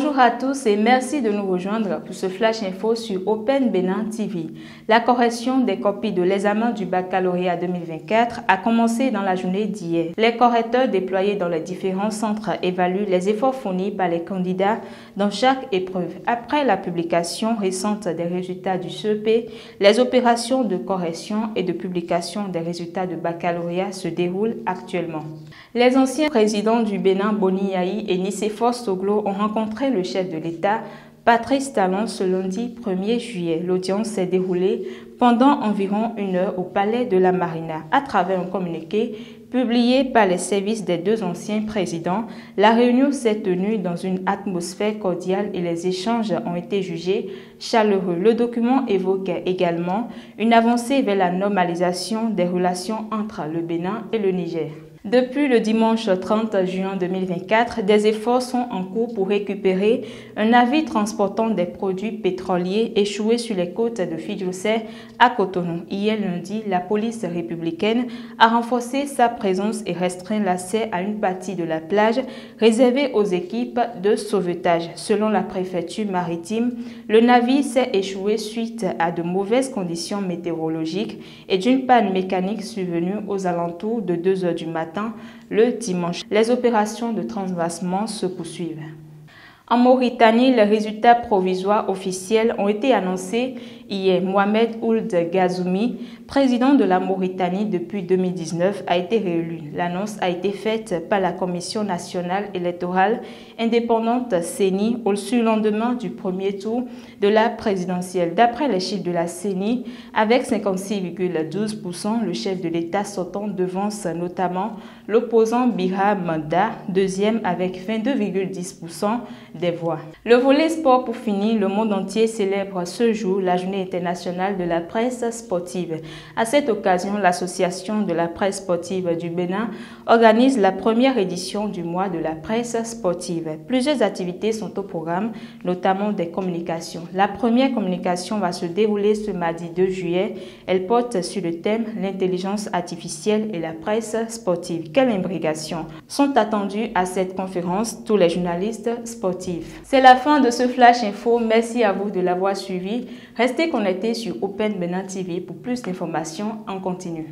Bonjour à tous et merci de nous rejoindre pour ce Flash Info sur Open Bénin TV. La correction des copies de l'examen du baccalauréat 2024 a commencé dans la journée d'hier. Les correcteurs déployés dans les différents centres évaluent les efforts fournis par les candidats dans chaque épreuve. Après la publication récente des résultats du CEP, les opérations de correction et de publication des résultats de baccalauréat se déroulent actuellement. Les anciens présidents du Bénin, Boni Yayi et Nicéphore Soglo, ont rencontré le chef de l'État, Patrice Talon, ce lundi 1er juillet. L'audience s'est déroulée pendant environ 1 heure au palais de la Marina. À travers un communiqué publié par les services des deux anciens présidents, la réunion s'est tenue dans une atmosphère cordiale et les échanges ont été jugés chaleureux. Le document évoque également une avancée vers la normalisation des relations entre le Bénin et le Niger. Depuis le dimanche 30 juin 2024, des efforts sont en cours pour récupérer un navire transportant des produits pétroliers échoué sur les côtes de Fidjousset à Cotonou. Hier lundi, la police républicaine a renforcé sa présence et restreint l'accès à une partie de la plage réservée aux équipes de sauvetage. Selon la préfecture maritime, le navire s'est échoué suite à de mauvaises conditions météorologiques et d'une panne mécanique survenue aux alentours de 2 heures du matin le dimanche. Les opérations de transvasement se poursuivent. En Mauritanie, les résultats provisoires officiels ont été annoncés hier. Mohamed Ould Ghazouani, président de la Mauritanie depuis 2019, a été réélu. L'annonce a été faite par la Commission nationale électorale indépendante CENI au surlendemain du premier tour de la présidentielle. D'après les chiffres de la CENI, avec 56,12%, le chef de l'État sortant devance notamment l'opposant Birham Manda, deuxième avec 22,10% des voix. Le volet sport pour finir, le monde entier célèbre ce jour la journée internationale de la presse sportive. À cette occasion, l'association de la presse sportive du Bénin organise la première édition du mois de la presse sportive. Plusieurs activités sont au programme, notamment des communications. La première communication va se dérouler ce mardi 2 juillet. Elle porte sur le thème l'intelligence artificielle et la presse sportive. Quelle imbrication sont attendus à cette conférence tous les journalistes sportifs. C'est la fin de ce Flash Info. Merci à vous de l'avoir suivi. Restez connectés sur Open Bénin TV pour plus d'informations en continu.